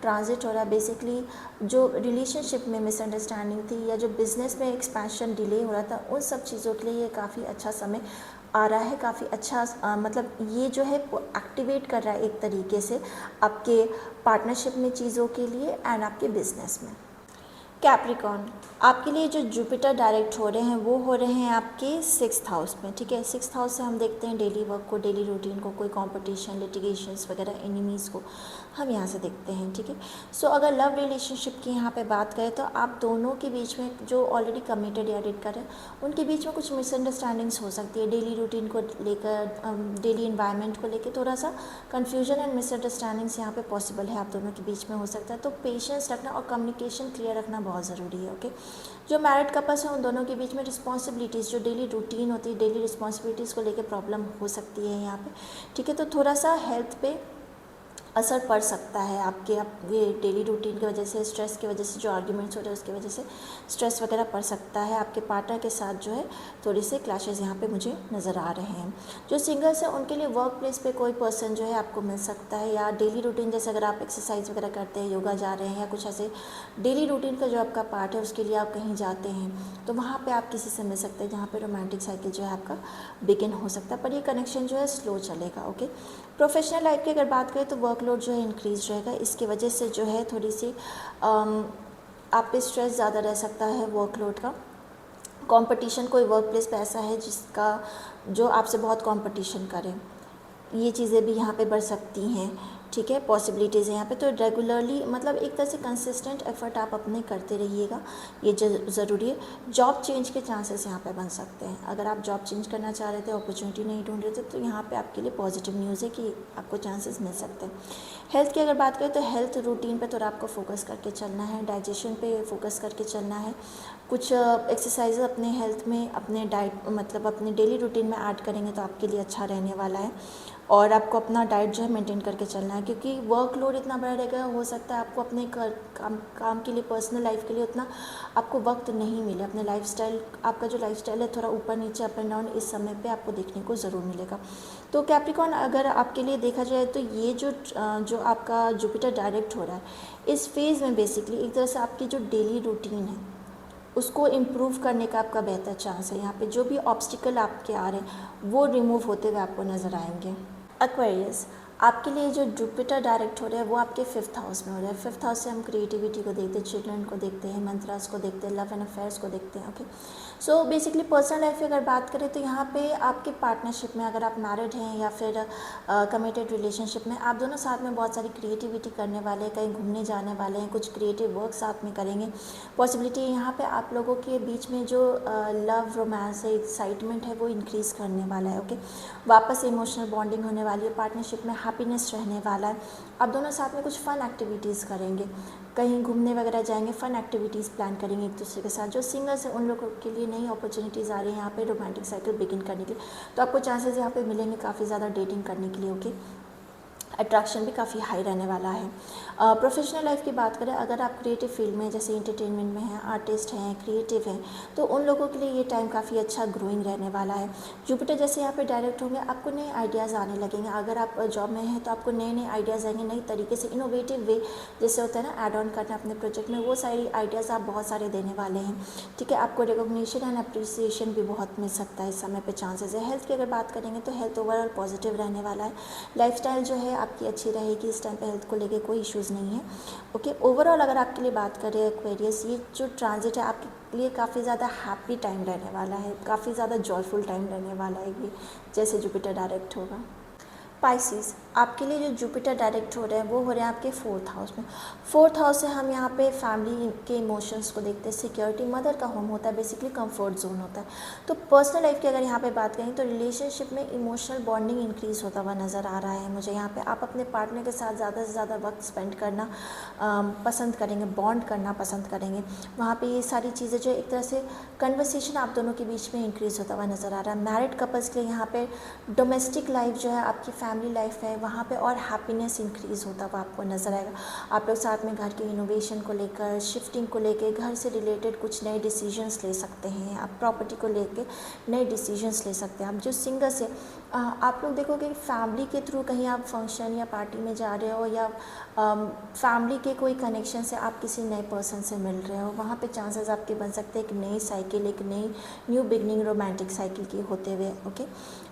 ट्रांजिट हो रहा है, बेसिकली जो रिलेशनशिप में मिसअंडरस्टैंडिंग थी या जो बिज़नेस में एक्सपेंशन डिले हो रहा था, उन सब चीज़ों के लिए ये काफ़ी अच्छा समय आ रहा है। काफ़ी अच्छा मतलब ये जो है एक्टिवेट कर रहा है एक तरीके से आपके पार्टनरशिप में चीज़ों के लिए एंड आपके बिजनेस में। कैप्रिकॉर्न, आपके लिए जो जुपिटर डायरेक्ट हो रहे हैं वो हो रहे हैं आपके 6th हाउस में। ठीक है। 6th हाउस से हम देखते हैं डेली वर्क को, डेली रूटीन को, कोई कंपटीशन, लिटिगेशंस वगैरह, एनिमीज़ को हम यहाँ से देखते हैं। ठीक है। सो अगर लव रिलेशनशिप की यहाँ पे बात करें तो आप दोनों के बीच में जो ऑलरेडी कमिटेड या डेट कर रहे हैं उनके बीच में कुछ मिसअंडरस्टैंडिंग्स हो सकती है। डेली रूटीन को लेकर, डेली इन्वायरमेंट को लेकर थोड़ा सा कन्फ्यूजन एंड मिसअंडरस्टैंडिंग्स यहाँ पे पॉसिबल है, आप दोनों के बीच में हो सकता है। तो पेशेंस रखना और कम्युनिकेशन क्लियर रखना बहुत ज़रूरी है। ओके। जो मैरिड कपल्स हैं उन दोनों के बीच में रिस्पॉन्सिबिलिटीज़, जो डेली रूटीन होती है, डेली रिस्पॉन्सिबिलिटीज़ को लेकर प्रॉब्लम हो सकती है यहाँ पे। ठीक है। तो थोड़ा सा हेल्थ पे असर पड़ सकता है आपके डेली रूटीन की वजह से, स्ट्रेस की वजह से, जो आर्ग्यूमेंट्स हो रहे हैं उसकी वजह से स्ट्रेस वगैरह पड़ सकता है। आपके पार्टनर के साथ जो है थोड़ी से क्लैशेस यहाँ पे मुझे नज़र आ रहे हैं। जो सिंगल्स हैं उनके लिए वर्क प्लेस पे कोई पर्सन जो है आपको मिल सकता है, या डेली रूटीन जैसे अगर आप एक्सरसाइज वगैरह करते हैं, योगा जा रहे हैं या कुछ ऐसे डेली रूटीन का जो आपका पार्ट है उसके लिए आप कहीं जाते हैं तो वहाँ पर आप किसी से मिल सकते हैं जहाँ पर रोमांटिक साइकिल जो है आपका बिगिन हो सकता है, पर ये कनेक्शन जो है स्लो चलेगा। ओके। प्रोफेशनल लाइफ की अगर बात करें तो वर्कलोड जो है इंक्रीज रहेगा, इसकी वजह से जो है थोड़ी सी आप पे स्ट्रेस ज़्यादा रह सकता है वर्कलोड का। कंपटीशन, कोई वर्क प्लेस पे ऐसा है जिसका जो आपसे बहुत कंपटीशन करे, ये चीज़ें भी यहाँ पे बढ़ सकती हैं। ठीक है। पॉसिबिलिटीज़ है यहाँ पे। तो रेगुलरली मतलब एक तरह से कंसिस्टेंट एफर्ट आप अपने करते रहिएगा, ये ज़रूरी है। जॉब चेंज के चांसेस यहाँ पे बन सकते हैं। अगर आप जॉब चेंज करना चाह रहे थे, अपॉर्चुनिटी नहीं ढूंढ रहे थे, तो यहाँ पे आपके लिए पॉजिटिव न्यूज़ है कि आपको चांसेस मिल सकते हैं। हेल्थ की अगर बात करें तो हेल्थ रूटीन पे थोड़ा आपको फोकस करके चलना है, डाइजेशन पे फोकस करके चलना है। कुछ एक्सरसाइज अपने हेल्थ में, अपने डाइट मतलब अपने डेली रूटीन में ऐड करेंगे तो आपके लिए अच्छा रहने वाला है। और आपको अपना डाइट जो है मेंटेन करके चलना है, क्योंकि वर्कलोड इतना बड़ा रहेगा, हो सकता है आपको अपने काम के लिए, पर्सनल लाइफ के लिए उतना आपको वक्त नहीं मिले। अपने लाइफस्टाइल, आपका जो लाइफस्टाइल है थोड़ा ऊपर नीचे, अप एंड डाउन, इस समय पे आपको देखने को ज़रूर मिलेगा। तो कैप्रिकॉर्न अगर आपके लिए देखा जाए तो ये जो आपका जुपिटर डायरेक्ट हो रहा है इस फेज़ में बेसिकली एक तरह से आपकी जो डेली रूटीन है उसको इम्प्रूव करने का आपका बेहतर चांस है। यहाँ पे जो भी ऑब्स्टिकल आपके आ रहे हैं वो रिमूव होते हुए आपको नज़र आएंगे। एक्वेरियस, आपके लिए जो जुपिटर डायरेक्ट हो रहा है वो आपके 5th हाउस में हो रहा है। 5th हाउस से हम क्रिएटिविटी को देखते हैं, चिल्ड्रन को देखते हैं, मंत्रास को देखते हैं, लव एंड अफेयर्स को देखते हैं। Okay. So basically personal life की अगर बात करें तो यहाँ पे आपके पार्टनरशिप में, अगर आप मैरिड हैं या फिर कमिटेड रिलेशनशिप में, आप दोनों साथ में बहुत सारी क्रिएटिविटी करने वाले हैं, कहीं घूमने जाने वाले हैं, कुछ क्रिएटिव वर्क साथ में करेंगे। पॉसिबिलिटी यहाँ पे आप लोगों के बीच में जो लव, रोमांस है, एक्साइटमेंट है वो इंक्रीज़ करने वाला है। ओके। वापस इमोशनल बॉन्डिंग होने वाली है, पार्टनरशिप में हैप्पीनेस रहने वाला है। आप दोनों साथ में कुछ फ़न एक्टिविटीज़ करेंगे, कहीं घूमने वगैरह जाएंगे, फ़न एक्टिविटीज़ प्लान करेंगे एक दूसरे के साथ। जो सिंगल्स हैं उन लोगों के लिए नई अपॉर्चुनिटीज़ आ रही हैं यहाँ पे रोमांटिक साइकिल बिगिन करने के लिए, तो आपको चांसेस यहाँ पे मिलेंगे काफ़ी ज़्यादा डेटिंग करने के लिए। ओके। अट्रैक्शन भी काफ़ी हाई रहने वाला है। प्रोफेशनल लाइफ की बात करें, अगर आप क्रिएटिव फील्ड में जैसे एंटरटेनमेंट में हैं, आर्टिस्ट हैं, क्रिएटिव हैं, तो उन लोगों के लिए ये टाइम काफ़ी अच्छा ग्रोइंग रहने वाला है। जुपिटर जैसे यहाँ पे डायरेक्ट होंगे, आपको नए आइडियाज़ आने लगेंगे। अगर आप जॉब में हैं तो आपको नए नए आइडियाज़ आएंगे, नई तरीके से इनोवेटिव वे जैसे होता है ना, ऐड ऑन करना अपने प्रोजेक्ट में, वो सारी आइडियाज़ आप बहुत सारे देने वाले हैं। ठीक है, आपको रिकॉग्निशन एंड अप्रिसिएशन भी बहुत मिल सकता है इस समय पे, चांसेस है। हेल्थ की अगर बात करेंगे तो हेल्थ ओवरऑल पॉजिटिव रहने वाला है। लाइफस्टाइल जो है आपकी अच्छी रहेगी, इस टाइम पे हेल्थ को लेके कोई इश्यूज़ नहीं है। ओके, ओवरऑल अगर आपके लिए बात करें एक्वेरियस, ये जो ट्रांजिट है आपके लिए काफ़ी ज़्यादा हैप्पी टाइम रहने वाला है, काफ़ी ज़्यादा जॉयफुल टाइम रहने वाला है ये, जैसे जुपिटर डायरेक्ट होगा। स्पाइसीज़, आपके लिए जो जुपिटर डायरेक्ट हो रहे हैं वो हो रहे हैं आपके 4th हाउस में। 4th हाउस से हम यहाँ पे फैमिली के इमोशंस को देखते हैं, सिक्योरिटी, मदर का होम होता है, बेसिकली कंफर्ट जोन होता है। तो पर्सनल लाइफ की अगर यहाँ पे बात करें तो रिलेशनशिप में इमोशनल बॉन्डिंग इंक्रीज़ होता हुआ नज़र आ रहा है मुझे यहाँ पे। आप अपने पार्टनर के साथ ज़्यादा से ज़्यादा वक्त स्पेंड करना पसंद करेंगे, बॉन्ड करना पसंद करेंगे। वहाँ पर ये सारी चीज़ें जो एक तरह से कन्वर्सेशन आप दोनों के बीच में इंक्रीज़ होता हुआ नज़र आ रहा है। मैरिड कपल्स के लिए यहाँ पे डोमेस्टिक लाइफ जो है, आपकी फैमिली लाइफ है, वहाँ पे और हैप्पीनेस इंक्रीज़ होता हुआ आपको नज़र आएगा। आप लोग साथ में घर के इनोवेशन को लेकर, शिफ्टिंग को लेके, घर से रिलेटेड कुछ नए डिसीजंस ले सकते हैं। आप प्रॉपर्टी को लेके नए डिसीजंस ले सकते हैं। आप जो सिंगल्स है, आप लोग देखोगे फैमिली के थ्रू कहीं आप फंक्शन या पार्टी में जा रहे हो, या फैमिली के कोई कनेक्शन से आप किसी नए पर्सन से मिल रहे हो, वहाँ पे चांसेस आपके बन सकते हैं एक नई साइकिल, एक नई न्यू बिगनिंग रोमांटिक साइकिल की होते हुए। ओके,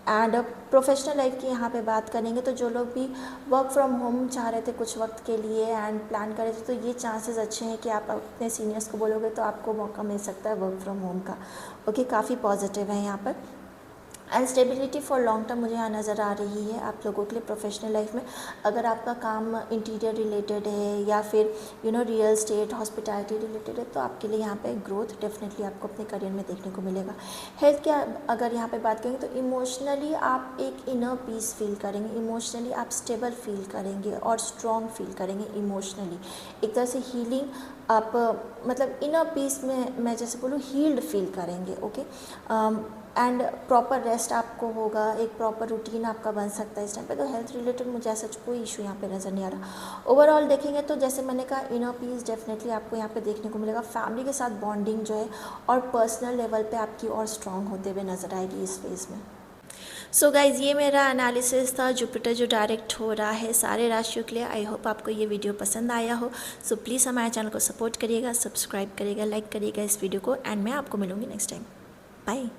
एंड प्रोफेशनल लाइफ की यहाँ पे बात करेंगे तो जो लोग भी वर्क फ्रॉम होम चाह रहे थे कुछ वक्त के लिए एंड प्लान कर रहे थे, तो ये चांसेस अच्छे हैं कि आप अपने सीनियर्स को बोलोगे तो आपको मौका मिल सकता है वर्क फ्रॉम होम का। ओके, काफ़ी पॉजिटिव है यहाँ पर। And stability for long term मुझे यहाँ नज़र आ रही है आप लोगों के लिए प्रोफेशनल लाइफ में। अगर आपका काम इंटीरियर रिलेटेड है या फिर रियल स्टेट, हॉस्पिटैलिटी रिलेटेड है, तो आपके लिए यहाँ पे ग्रोथ डेफिनेटली आपको अपने करियर में देखने को मिलेगा। हेल्थ की अगर यहाँ पे बात करेंगे तो इमोशनली आप एक इनर पीस फील करेंगे, इमोशनली आप स्टेबल फील करेंगे और स्ट्रॉन्ग फील करेंगे इमोशनली। एक तरह से हीलिंग आप मतलब इनर पीस में मैं जैसे बोलूँ हील्ड फील करेंगे। ओके, एंड प्रॉपर रेस्ट आपको होगा, एक प्रॉपर रूटीन आपका बन सकता है इस टाइम पे। तो हेल्थ रिलेटेड मुझे ऐसा कोई इशू यहाँ पे नज़र नहीं आ रहा। ओवरऑल देखेंगे तो जैसे मैंने कहा, इनर पीस डेफिनेटली आपको यहाँ पे देखने को मिलेगा। फैमिली के साथ बॉन्डिंग जो है और पर्सनल लेवल पे आपकी और स्ट्रॉन्ग होते हुए नज़र आएगी इस फेज़ में। सो गाइज़, ये मेरा एनालिसिस था जुपिटर जो डायरेक्ट हो रहा है सारे राशियों के लिए। आई होप आपको ये वीडियो पसंद आया हो। सो प्लीज़ हमारे चैनल को सपोर्ट करिएगा, सब्सक्राइब करिएगा, लाइक करिएगा इस वीडियो को, एंड मैं आपको मिलूँगी नेक्स्ट टाइम। बाय।